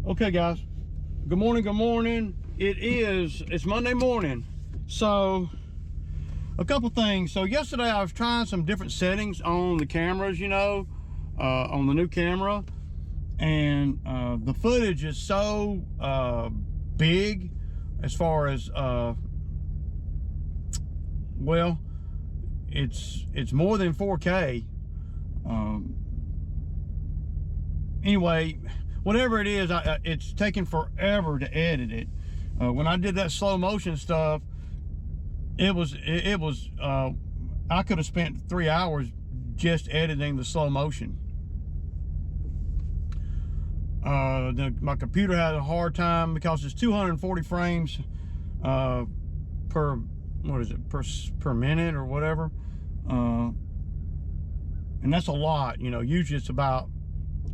Okay, guys. Good morning. Good morning. It's Monday morning. So, a couple things. So, yesterday I was trying some different settings on the cameras, on the new camera. And the footage is so big as far as, well, it's more than 4K. Anyway, whatever it is, it's taking forever to edit it. When I did that slow motion stuff, it was I could have spent 3 hours just editing the slow motion. My computer had a hard time because it's 240 frames per, what is it, per minute or whatever, and that's a lot. Usually it's about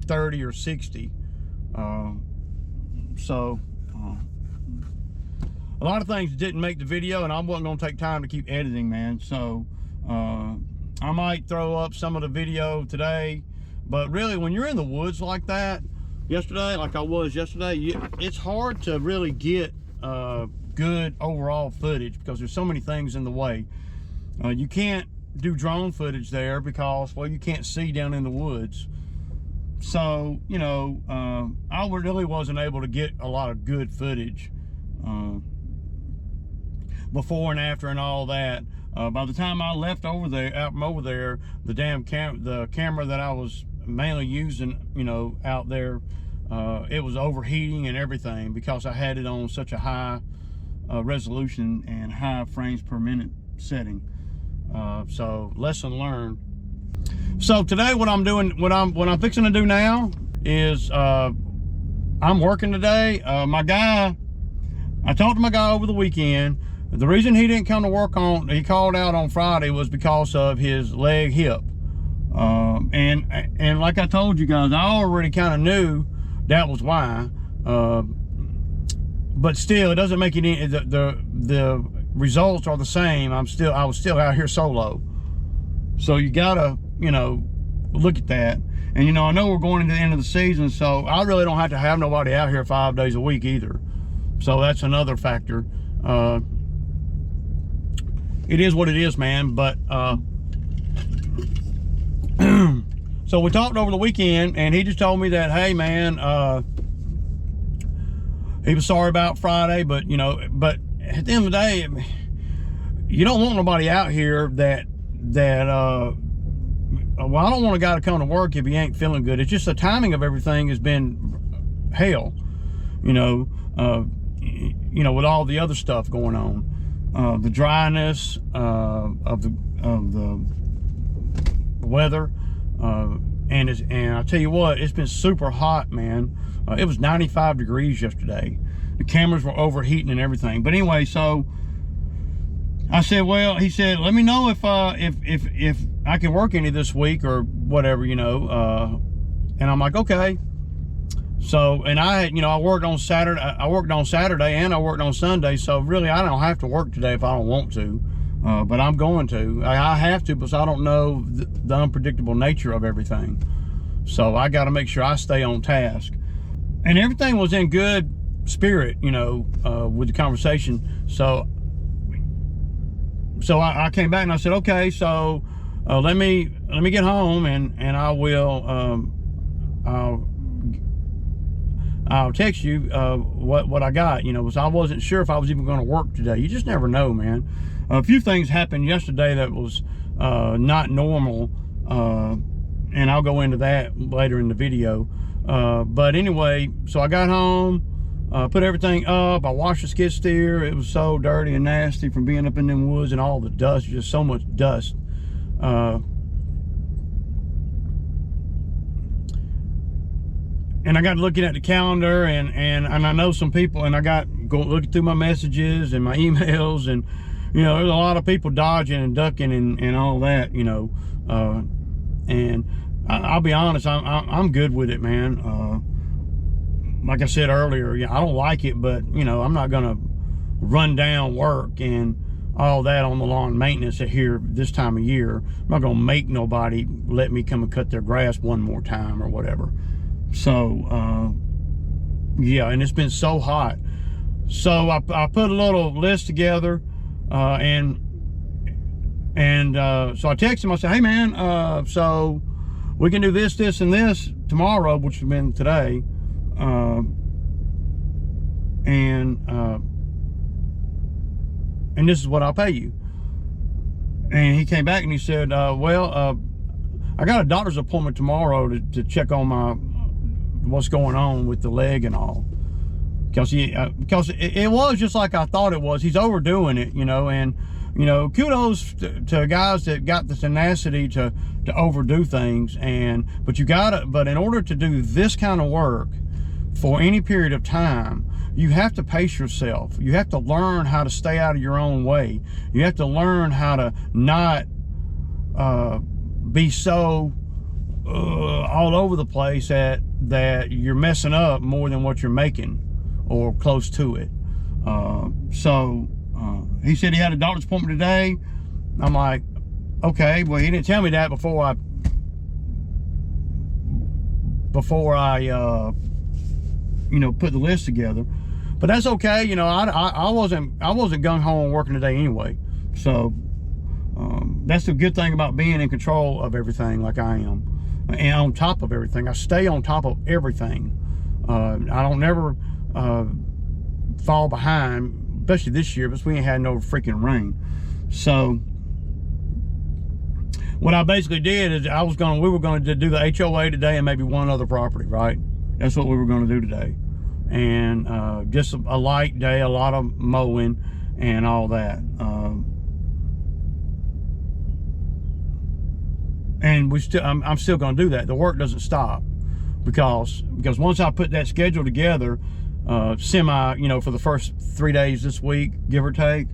30 or 60. So a lot of things didn't make the video, and I wasn't going to take time to keep editing, man. So I might throw up some of the video today, but really when you're in the woods like that like I was yesterday, it's hard to really get good overall footage because there's so many things in the way. You can't do drone footage there because, well, you can't see down in the woods. So, I really wasn't able to get a lot of good footage before and after and all that. By the time I left over there, the damn the camera that I was mainly using, out there, it was overheating and everything because I had it on such a high resolution and high frames per minute setting. So, lesson learned. So today what I'm fixing to do now is I'm working today. I talked to my guy over the weekend. The reason he didn't come to work he called out on Friday was because of his leg hip. And like I told you guys, I already kind of knew that was why. But still, it doesn't make it any, the results are the same. I was still out here solo. So you gotta, look at that. And I know we're going into the end of the season, so I really don't have to have nobody out here 5 days a week either. So that's another factor. It is what it is, man. But so we talked over the weekend, and he just told me that, hey, man, he was sorry about Friday, but but at the end of the day, you don't want nobody out here that well, I don't want a guy to come to work if he ain't feeling good. It's just the timing of everything has been hell, with all the other stuff going on, the dryness of the weather, and I tell you what, it's been super hot, man. It was 95 degrees yesterday. The cameras were overheating and everything. But anyway, so I said, well, he said, let me know if I can work any this week or whatever, and I'm like, okay. So, and I worked on Saturday. I worked on Saturday and I worked on Sunday. So really, I don't have to work today if I don't want to, but I'm going to. I have to because I don't know the unpredictable nature of everything. So I got to make sure I stay on task. And everything was in good spirit, with the conversation. So I came back and I said, okay, so let me get home and I will I'll text you what I got, because I wasn't sure if I was even going to work today. You just never know, man. A few things happened yesterday that was not normal, and I'll go into that later in the video. But anyway, so I got home. Put everything up. I washed the skid steer. It was so dirty and nasty from being up in them woods and all the dust, just so much dust. And I got looking at the calendar and I know some people, and I got looking through my messages and my emails, and there's a lot of people dodging and ducking and all that, and I'll be honest, I'm good with it, man. Like I said earlier, I don't like it, but I'm not gonna run down work and all that on the lawn maintenance here this time of year. I'm not gonna make nobody let me come and cut their grass one more time or whatever. So Yeah, and it's been so hot. So I put a little list together, and so I texted him. I said, hey man, so we can do this, this, and this tomorrow, which has been today, and this is what I'll pay you. And he came back and he said, well, I got a doctor's appointment tomorrow to check on what's going on with the leg and all. Because it was just like I thought it was. He's overdoing it, you know, and, you know, kudos to guys that got the tenacity to overdo things. But in order to do this kind of work for any period of time, you have to pace yourself. You have to learn how to stay out of your own way. You have to learn how to not be so all over the place that you're messing up more than what you're making, or close to it. So he said he had a doctor's appointment today. I'm like, okay, well, he didn't tell me that before I you know, put the list together. But that's okay, you know. I wasn't gung-ho on working today anyway. So that's the good thing about being in control of everything like I am, and on top of everything. I stay on top of everything. I don't never fall behind, especially this year, because we ain't had no freaking rain. So what I basically did is we were going to do the HOA today and maybe one other property, right? That's what we were going to do today. And just a light day, a lot of mowing and all that. And I'm still going to do that. The work doesn't stop because once I put that schedule together, semi, you know, for the first 3 days this week, give or take,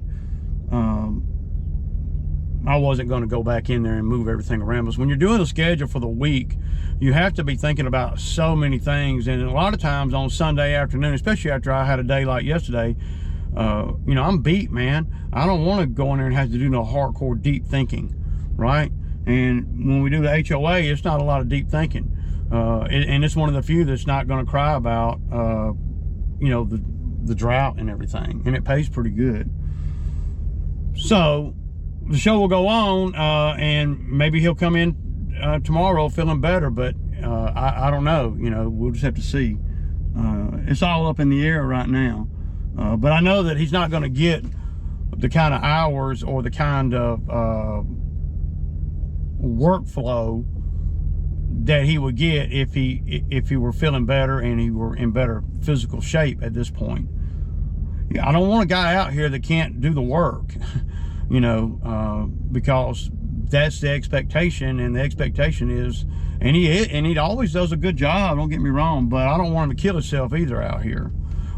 I wasn't going to go back in there and move everything around. Because when you're doing a schedule for the week, you have to be thinking about so many things. And a lot of times on Sunday afternoon, especially after I had a day like yesterday, you know, I'm beat, man. I don't want to go in there and have to do no hardcore deep thinking, right? And when we do the HOA, it's not a lot of deep thinking. And it's one of the few that's not going to cry about, you know, the drought and everything. And it pays pretty good. So the show will go on, and maybe he'll come in tomorrow feeling better, but I don't know. You know, we'll just have to see. It's all up in the air right now. But I know that he's not going to get the kind of hours or the kind of workflow that he would get if he were feeling better and he were in better physical shape at this point. I don't want a guy out here that can't do the work. You know, because that's the expectation, and the expectation is, and he always does a good job, don't get me wrong, but I don't want him to kill himself either out here,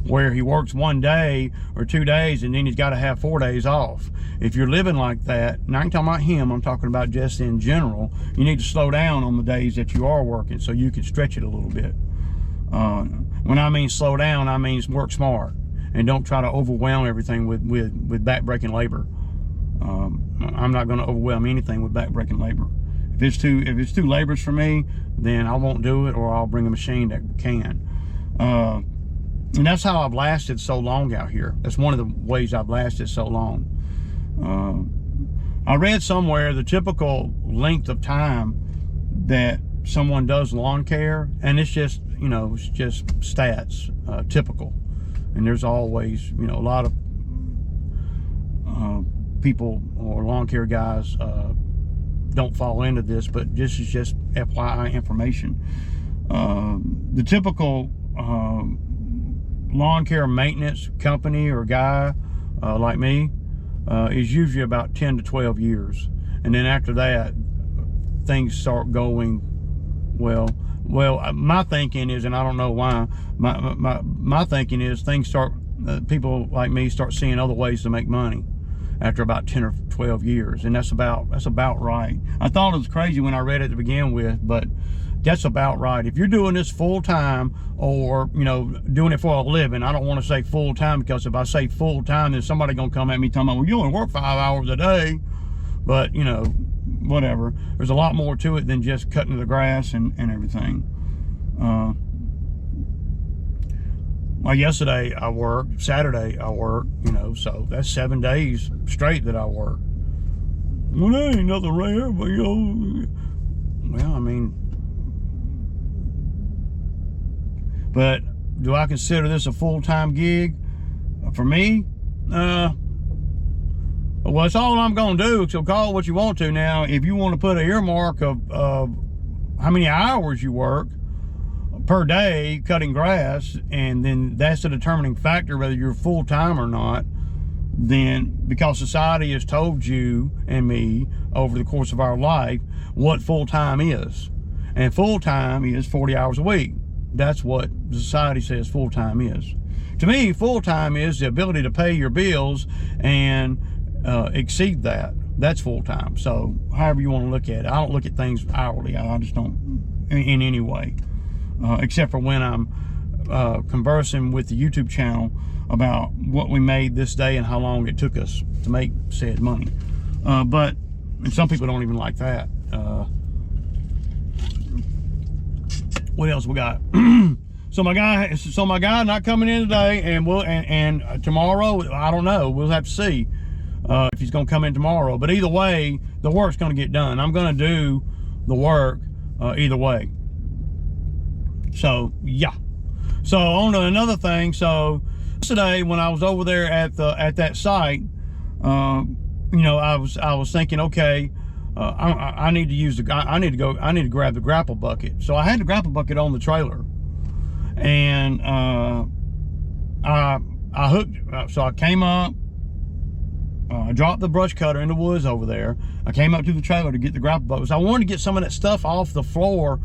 where he works 1 day or 2 days and then he's got to have 4 days off. If you're living like that, and I ain't talking about him, I'm talking about just in general, you need to slow down on the days that you are working so you can stretch it a little bit. When I mean slow down, I mean work smart, and don't try to overwhelm everything with back-breaking labor. I'm not going to overwhelm anything with back-breaking labor. If it's too laborious for me, then I won't do it, or I'll bring a machine that can. And that's how I've lasted so long out here. That's one of the ways I've lasted so long. I read somewhere the typical length of time that someone does lawn care, and it's just, you know, it's just stats, typical. And there's always, you know, a lot of people or lawn care guys don't fall into this, but this is just FYI information. The typical lawn care maintenance company or guy like me is usually about 10 to 12 years, and then after that things start going well. My thinking is, and I don't know why, my thinking is things start, people like me start seeing other ways to make money after about 10 or 12 years, and that's about right. I thought it was crazy when I read it to begin with, but that's about right. If you're doing this full-time, or, you know, doing it for a living, I don't want to say full-time, because if I say full-time, then somebody gonna come at me talking about, well, you only work 5 hours a day. But, you know, whatever. There's a lot more to it than just cutting the grass and everything. Well, yesterday I worked, Saturday I worked, you know, so that's 7 days straight that I work. Well, that ain't nothing rare, but you know, well, I mean, but do I consider this a full-time gig? For me, well, it's all I'm gonna do, so call it what you want to. Now, if you want to put an earmark of how many hours you work per day cutting grass, and then that's the determining factor whether you're full-time or not, then because society has told you and me over the course of our life what full-time is, and full-time is 40 hours a week. That's what society says full-time is. To me, full-time is the ability to pay your bills and exceed that. That's full-time. So however you want to look at it. I don't look at things hourly. I just don't in any way, except for when I'm conversing with the YouTube channel about what we made this day and how long it took us to make said money. But and some people don't even like that. What else we got? So my guy not coming in today, and tomorrow, I don't know. We'll have to see if he's gonna come in tomorrow. But either way, the work's gonna get done. I'm gonna do the work either way. So yeah. So on to another thing. So yesterday when I was over there at that site, you know, I was thinking, okay, I need to grab the grapple bucket. So I had the grapple bucket on the trailer, and I hooked. So I came up, I dropped the brush cutter in the woods over there. I came up to the trailer to get the grapple bucket. So I wanted to get some of that stuff off the floor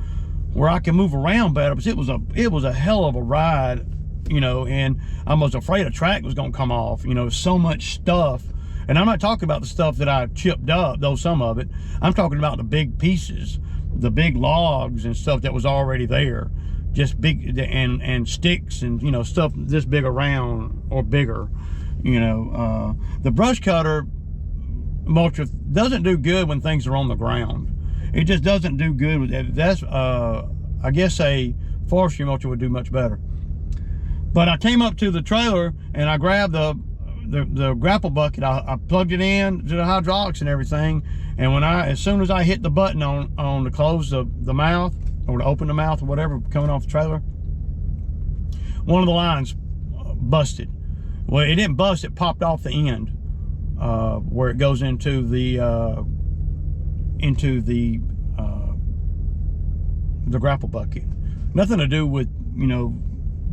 where I can move around better, because it was a hell of a ride, you know, and I was afraid a track was gonna come off. You know, so much stuff. And I'm not talking about the stuff that I chipped up, though some of it. I'm talking about the big pieces, the big logs and stuff that was already there. Just big, and sticks and, you know, stuff this big around or bigger, you know. The brush cutter mulcher doesn't do good when things are on the ground. It just doesn't do good with it. That's, I guess a forestry mulcher would do much better. But I came up to the trailer and I grabbed the grapple bucket. I plugged it in to the hydraulics and everything, and as soon as I hit the button on to close the mouth or to open the mouth or whatever coming off the trailer, one of the lines busted. Well, it didn't bust, it popped off the end where it goes into the grapple bucket. Nothing to do with, you know,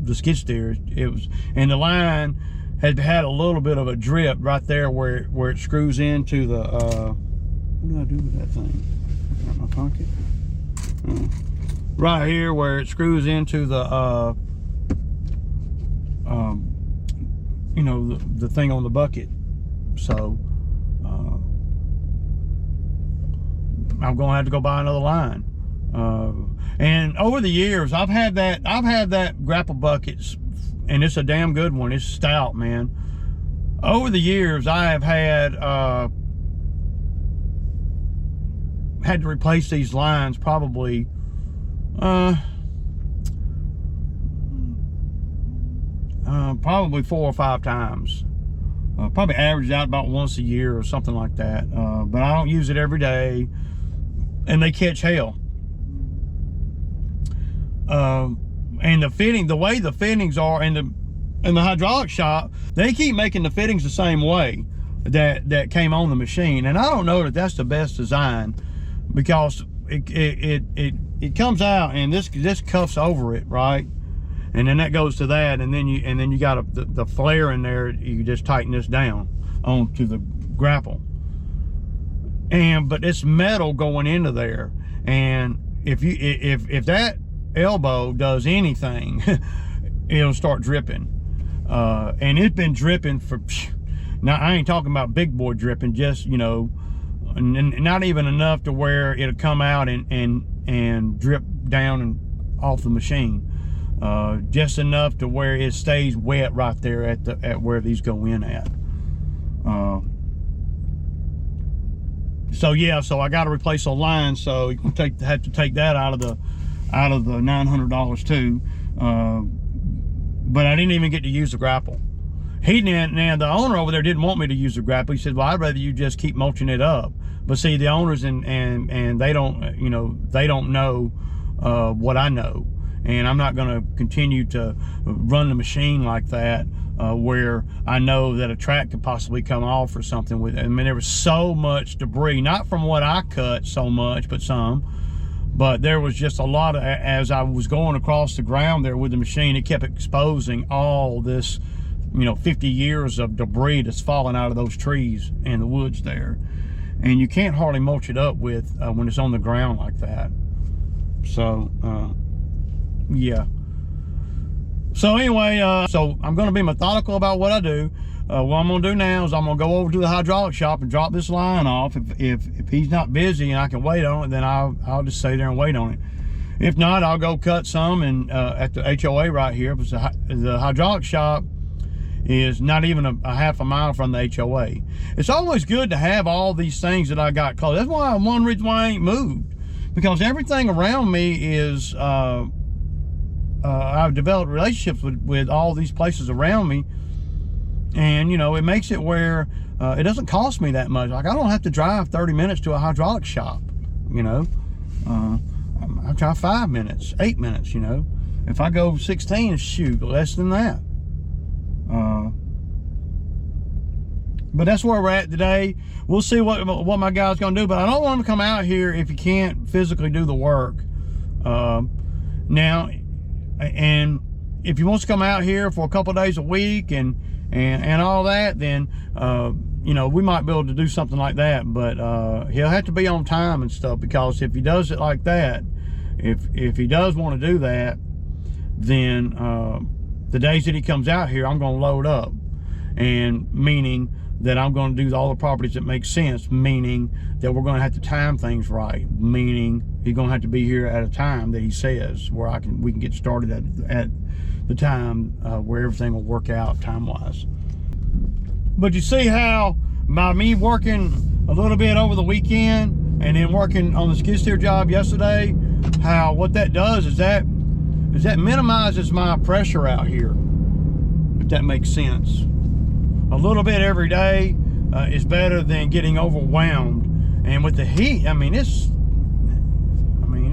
the skid steer. It was, and the line had a little bit of a drip right there where it screws into the what do I do with that thing? Got my pocket. Right here where it screws into the you know, the thing on the bucket. So I'm gonna have to go buy another line. And over the years, I've had that grapple buckets, and it's a damn good one. It's stout, man. Over the years, I have had to replace these lines probably probably 4 or 5 times. Probably averages out about once a year or something like that. But I don't use it every day, and they catch hell. And the way the fittings are in the hydraulic shop, they keep making the fittings the same way that came on the machine, and I don't know that that's the best design, because it comes out and this cuffs over it, right, and then that goes to that, and then you got the flare in there. You just tighten this down onto the grapple, but it's metal going into there, and if that elbow does anything, it'll start dripping, and it's been dripping for, now I ain't talking about big boy dripping, just, you know, not even enough to where it'll come out and drip down and off the machine, just enough to where it stays wet right there at where these go in at. So yeah, so I got to replace a line, so you can have to take that out of the $900 too. but I didn't even get to use the grapple. Now the owner over there didn't want me to use the grapple. He said, well, I'd rather you just keep mulching it up. But see, the owners and they don't, you know, they don't know what I know. And I'm not going to continue to run the machine like that, where I know that a track could possibly come off or something with it. I mean, there was so much debris, not from what I cut so much, but some. But there was just a lot of, as I was going across the ground there with the machine, it kept exposing all this, you know, 50 years of debris that's falling out of those trees and the woods there. And you can't hardly mulch it up with when it's on the ground like that. So, yeah. So anyway, so I'm going to be methodical about what I do. What I'm going to do now is I'm going to go over to the hydraulic shop and drop this line off. If he's not busy and I can wait on it, then I'll just stay there and wait on it. If not, I'll go cut some and at the HOA right here, because the hydraulic shop is not even a half a mile from the HOA. It's always good to have all these things that I got close. That's why one reason why I ain't moved, because everything around me is I've developed relationships with all these places around me, and you know, it makes it where it doesn't cost me that much. Like, I don't have to drive 30 minutes to a hydraulic shop, you know. I drive 5 minutes, 8 minutes, you know. If I go 16, shoot, less than that. But that's where we're at today. We'll see what my guy's gonna do, but I don't want him to come out here if he can't physically do the work. Now, and if he wants to come out here for a couple of days a week and all that, then you know, we might be able to do something like that. But he'll have to be on time and stuff, because if he does it like that, if he does want to do that, then the days that he comes out here, I'm going to load up, and meaning that I'm going to do all the properties that make sense, meaning that we're going to have to time things right, meaning he's going to have to be here at a time that he says, where we can get started at the time where everything will work out time-wise. But you see how by me working a little bit over the weekend and then working on the skid steer job yesterday, how what that does is that minimizes my pressure out here, if that makes sense. A little bit every day is better than getting overwhelmed. And with the heat,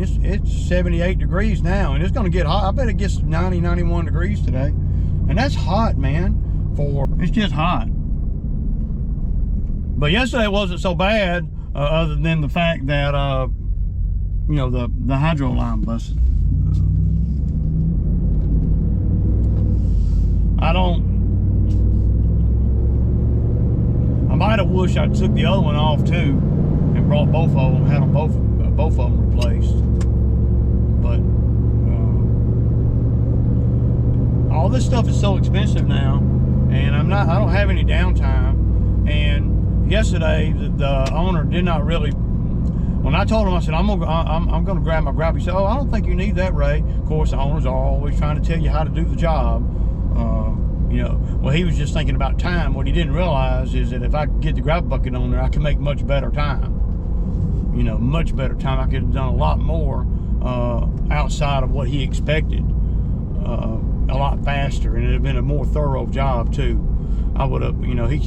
it's 78 degrees now, and it's going to get hot. I bet it gets 90, 91 degrees today, and that's hot, man. It's just hot. But yesterday wasn't so bad, other than the fact that you know, the hydro line busted. I might have wished I took the other one off too and brought both of them, had them both of them replaced. But all this stuff is so expensive now, and I don't have any downtime. And yesterday the owner did not really, when I told him, I said, I'm gonna grab my grapple. He said, oh, I don't think you need that, Ray. Of course, the owners are always trying to tell you how to do the job. You know, well, he was just thinking about time. What he didn't realize is that if I could get the grapple bucket on there, I can make much better time. You know, much better time. I could have done a lot more outside of what he expected, a lot faster, and it'd have been a more thorough job too. I would have, you know, he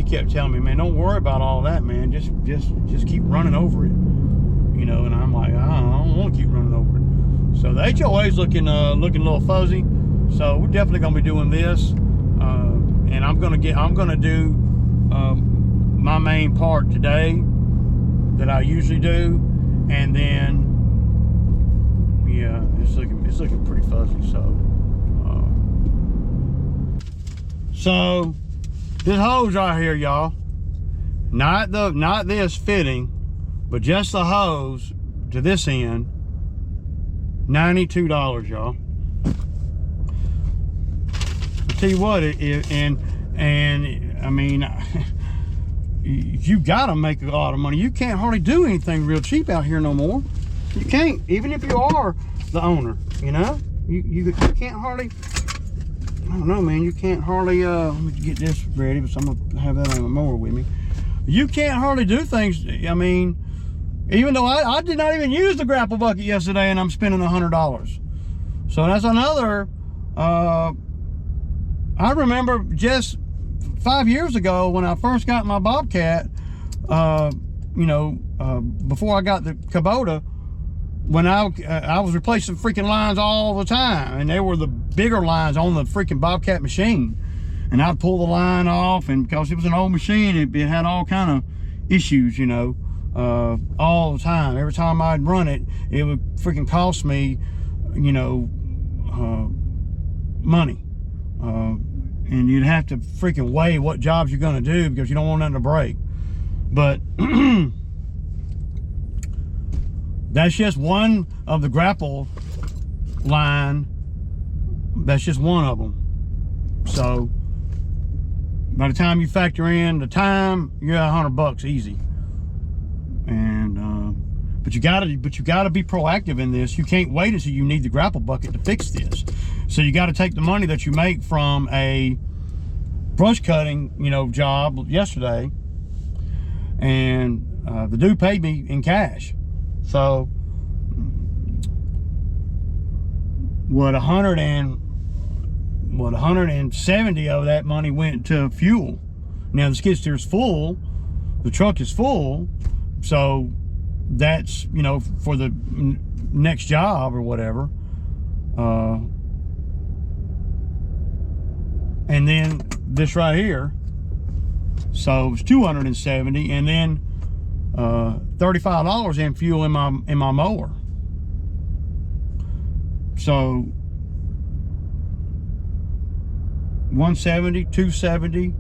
kept telling me, man, don't worry about all that, man. Just keep running over it, you know. And I'm like, I don't want to keep running over it. So the HOA is looking a little fuzzy. So we're definitely gonna be doing this, and I'm gonna do my main part today that I usually do, and then yeah, it's looking pretty fuzzy. So this hose right here, y'all, not this fitting, but just the hose to this end, $92, y'all. Tell you what, and I mean, you gotta make a lot of money. You can't hardly do anything real cheap out here no more. You can't, even if you are the owner, you know. You can't hardly, I don't know, man. You can't hardly. Let me get this ready, but I'm gonna have that on the mower with me. You can't hardly do things. I mean, even though I did not even use the grapple bucket yesterday, and I'm spending $100. So that's another I remember just 5 years ago when I first got my Bobcat, before I got the Kubota, when I was replacing freaking lines all the time, and they were the bigger lines on the freaking Bobcat machine, and I'd pull the line off, and because it was an old machine, it had all kind of issues, all the time. Every time I'd run it, it would freaking cost me, money, and you'd have to freaking weigh what jobs you're going to do because you don't want nothing to break. But that's just one of the grapple line. That's just one of them. So by the time you factor in the time, you're at $100 easy. And but you gotta be proactive in this. You can't wait until you need the grapple bucket to fix this. So you got to take the money that you make from a brush cutting, job yesterday, and the dude paid me in cash. So what 170 of that money went to fuel. Now the skid steer's full, the truck is full, so that's for the next job or whatever. And then this right here, so it was 270, and then $35 in fuel in my mower. So 170, 270,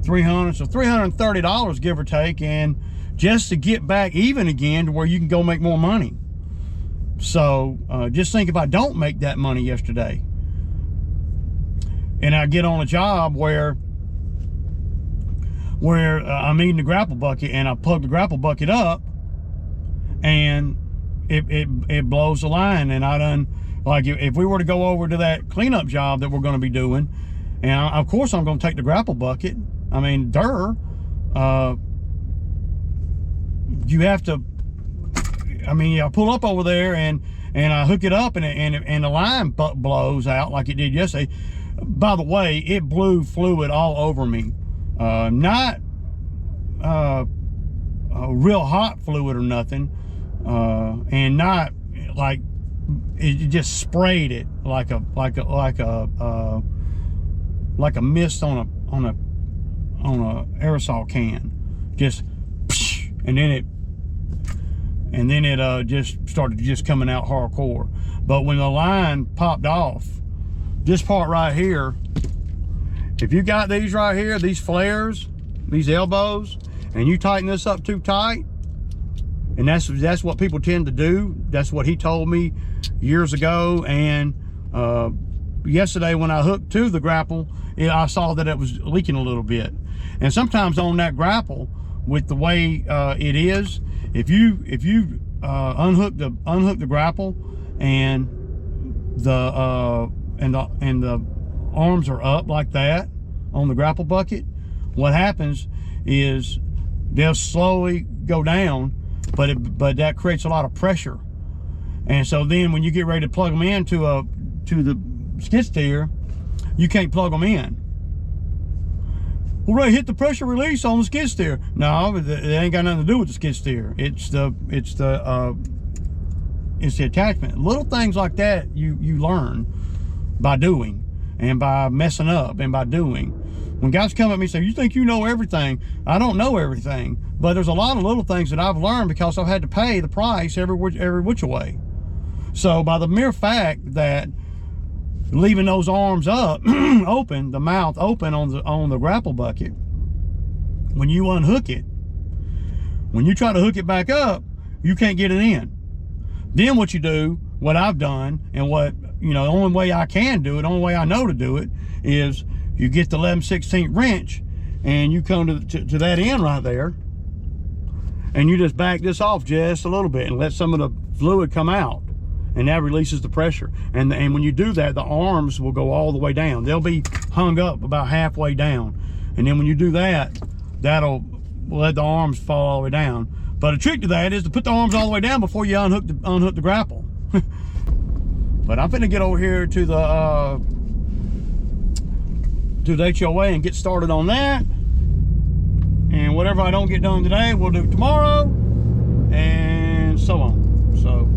300, so $330 give or take, and just to get back even again to where you can go make more money. So just think if I don't make that money yesterday, and I get on a job where I'm needing the grapple bucket, and I plug the grapple bucket up, and it blows the line, and I done, like, if we were to go over to that cleanup job that we're going to be doing, and of course I'm going to take the grapple bucket. I mean, you have to. I mean, I pull up over there and I hook it up, and the line blows out like it did yesterday. By the way, it blew fluid all over me. Not a real hot fluid or nothing, and not like it just sprayed it like a mist on a aerosol can, just, and then it just started just coming out hardcore. But when the line popped off, this part right here, if you got these right here, these flares, these elbows, and you tighten this up too tight, and that's what people tend to do. That's what he told me years ago. And yesterday when I hooked to the grapple, I saw that it was leaking a little bit. And sometimes on that grapple, with the way it is, if you unhook the grapple and the arms are up like that on the grapple bucket, what happens is they'll slowly go down, but that creates a lot of pressure. And so then when you get ready to plug them into the skid steer, you can't plug them in. Well, Ray, hit the pressure release on the skid steer. No, it ain't got nothing to do with the skid steer. It's the attachment. Little things like that you learn by doing, and by messing up, and by doing. When guys come at me and say, you think you know everything? I don't know everything, but there's a lot of little things that I've learned because I've had to pay the price every which way. So by the mere fact that leaving those arms up, open, the mouth open on the grapple bucket, when you unhook it, when you try to hook it back up, you can't get it in. Then what you do, what I've done, and what, the only way I can do it, the only way I know to do it, is you get the 11/16 wrench, and you come to that end right there, and you just back this off just a little bit and let some of the fluid come out, and that releases the pressure. And when you do that, the arms will go all the way down. They'll be hung up about halfway down, and then when you do that, that'll let the arms fall all the way down. But a trick to that is to put the arms all the way down before you unhook the grapple. But I'm finna get over here to the do the HOA and get started on that. And whatever I don't get done today, we'll do tomorrow, and so on. So,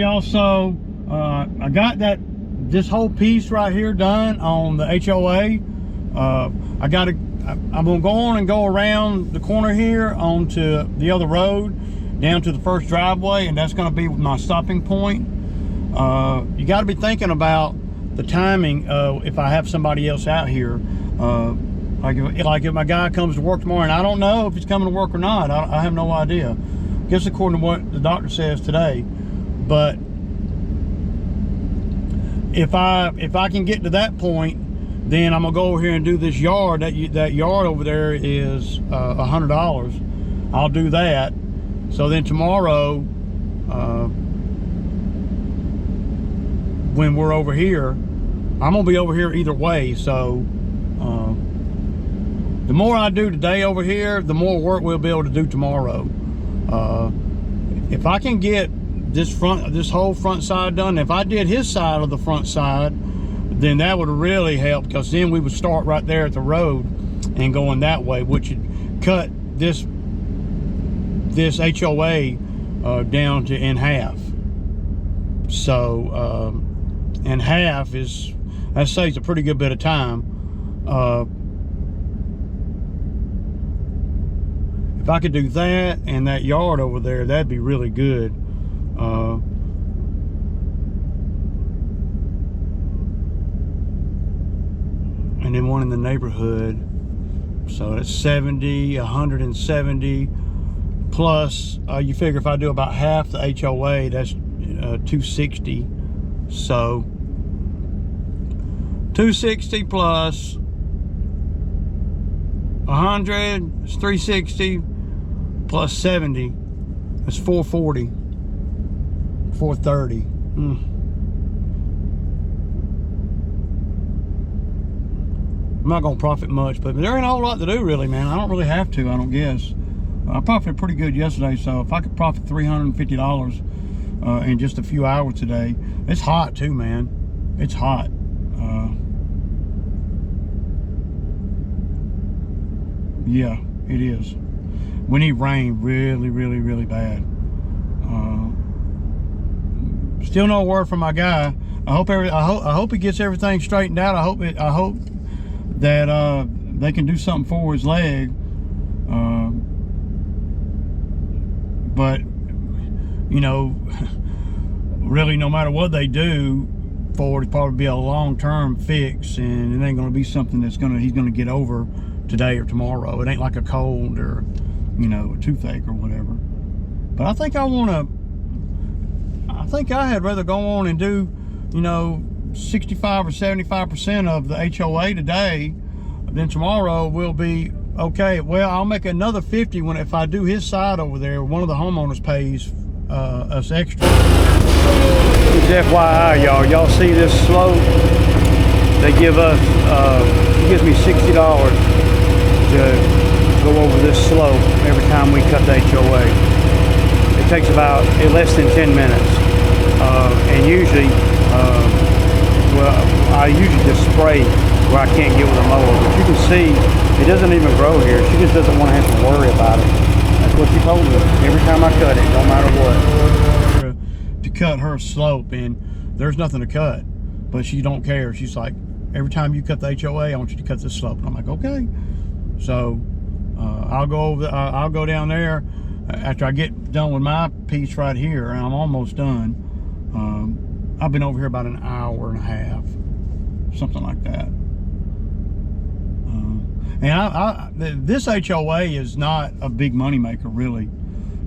y'all, so I got this whole piece right here done on the HOA. I'm gonna go on and go around the corner here onto the other road down to the first driveway, and that's gonna be my stopping point. You got to be thinking about the timing if I have somebody else out here. Like if my guy comes to work tomorrow, and I don't know if he's coming to work or not. I have no idea. I guess according to what the doctor says today. But if I can get to that point, then I'm gonna go over here and do this yard. That yard over there is $100. I'll do that. So then tomorrow, when we're over here, I'm gonna be over here either way. So the more I do today over here, the more work we'll be able to do tomorrow. If I can get this whole front side done, if I did his side of the front side, then that would really help, because then we would start right there at the road and going that way, which would cut this HOA down to in half. So in half is, that saves a pretty good bit of time. If I could do that and that yard over there, that'd be really good. And then one in the neighborhood, so that's 70, 170 plus, you figure if I do about half the HOA, that's 260. So 260 plus 100 is 360 plus 70, that's 440, 430. I'm not gonna profit much, but there ain't a whole lot to do really, man. I don't really have to, I don't guess. I profited pretty good yesterday, so if I could profit $350 in just a few hours today. It's hot too, man. It's hot. Yeah, it is. We need rain really, really, really bad. Still no word from my guy. I hope he gets everything straightened out. I hope that they can do something for his leg. But you know, really, no matter what they do for it, it'll probably be a long-term fix, and it ain't gonna be something that's he's gonna get over today or tomorrow. It ain't like a cold or, you know, a toothache or whatever. But I think I had rather go on and do, you know, 65 or 75% of the HOA today, then tomorrow will be okay. Well, I'll make another 50 if I do his side over there. One of the homeowners pays us extra. Just FYI, y'all see this slope? They give us, he gives me $60 to go over this slope every time we cut the HOA. It takes about less than 10 minutes. And usually, well, I usually just spray where I can't get with a mower. But you can see, it doesn't even grow here. She just doesn't want to have to worry about it. That's what she told me. Every time I cut it, no matter what. To cut her slope, and there's nothing to cut, but she don't care. She's like, every time you cut the HOA, I want you to cut this slope. And I'm like, okay. So I'll go down there after I get done with my piece right here, and I'm almost done. I've been over here about an hour and a half, something like that. And this HOA is not a big money maker, really.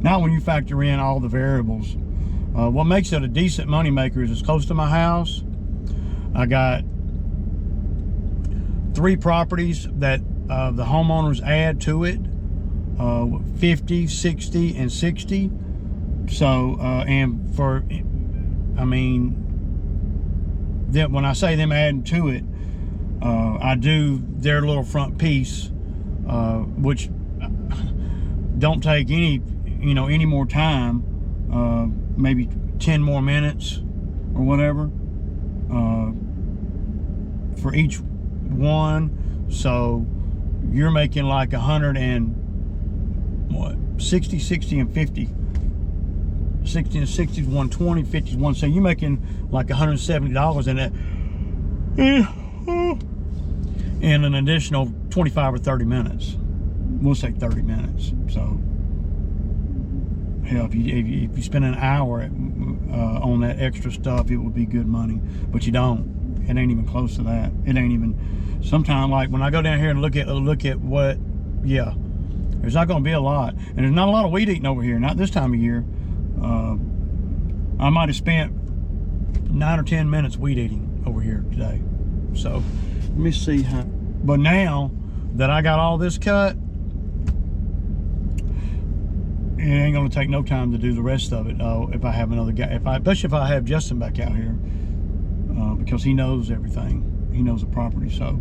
Not when you factor in all the variables. What makes it a decent money maker is it's close to my house. I got 3 properties that the homeowners add to it, 50, 60, and 60. So, and for, I mean, when I say them adding to it, I do their little front piece, which don't take any more time, maybe 10 more minutes or whatever, for each one. So you're making like 100 and what, 60 and 50. 60 and 60 is 120, 50 is 170. So you're making like $170 in that, in an additional 25 or 30 minutes. We'll say 30 minutes. So hell, if you spend an hour on that extra stuff, it would be good money. But you don't. It ain't even close to that. It ain't even. Sometimes, like when I go down here and look at what, yeah, there's not going to be a lot, and there's not a lot of weed eating over here. Not this time of year. I might have spent 9 or 10 minutes weed eating over here today. So let me see how. But now that I got all this cut, it ain't gonna take no time to do the rest of it. If I have another guy, especially if I have Justin back out here, because he knows everything. He knows the property. So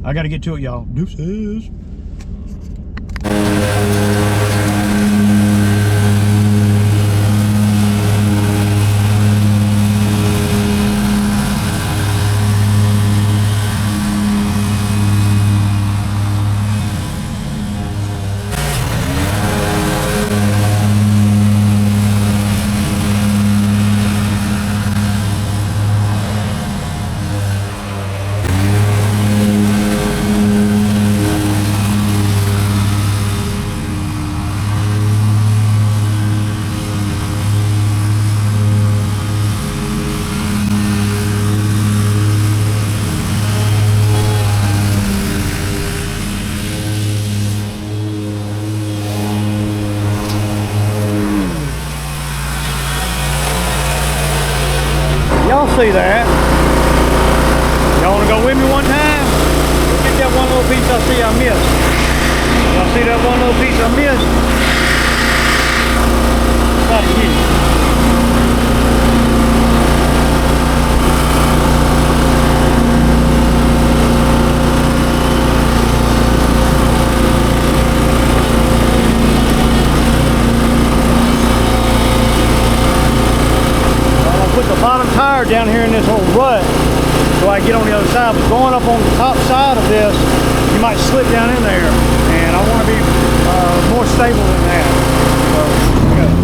I got to get to it, y'all. Deuces. Y'all see that? Y'all want to go with me one time? Look at that one little piece I see I missed. Y'all see that one little piece I missed? Try to get it. Put the bottom tire down here in this whole rut so I can get on the other side. But going up on the top side of this, you might slip down in there, and I want to be more stable than that. So, okay.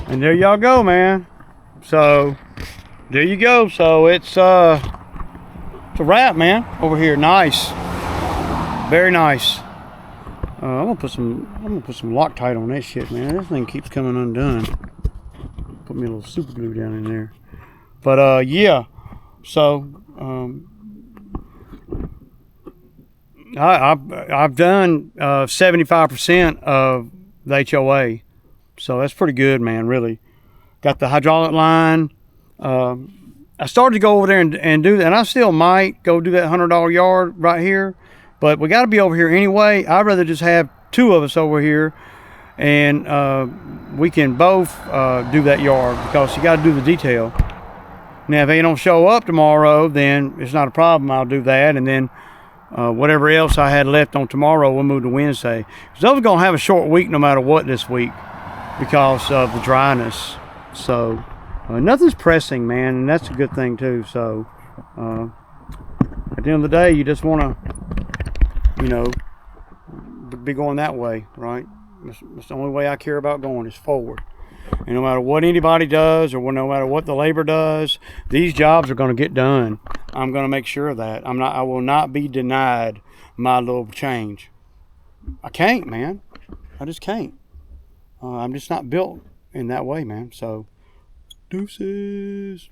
And there y'all go, man. So there you go. So it's a wrap, man, over here. Nice, very nice. I'm gonna put some Loctite on that shit, man. This thing keeps coming undone. Put me a little super glue down in there. But yeah. So I've done 75% of the HOA. So that's pretty good, man, really. Got the hydraulic line. I started to go over there and do that, and I still might go do that $100 yard right here, but we got to be over here anyway. I'd rather just have 2 of us over here, and we can both do that yard, because you got to do the detail. Now, if they don't show up tomorrow, then it's not a problem. I'll do that, and then whatever else I had left on tomorrow, we'll move to Wednesday. Because I was going to have a short week no matter what this week, because of the dryness. So nothing's pressing, man, and that's a good thing too. So at the end of the day, you just want to, you know, be going that way, right? It's the only way I care about going is forward. And no matter what anybody does, or no matter what the labor does, these jobs are going to get done. I'm going to make sure of that. I will not be denied my little change. I can't, man. I just can't. I'm just not built in that way, man. So, deuces.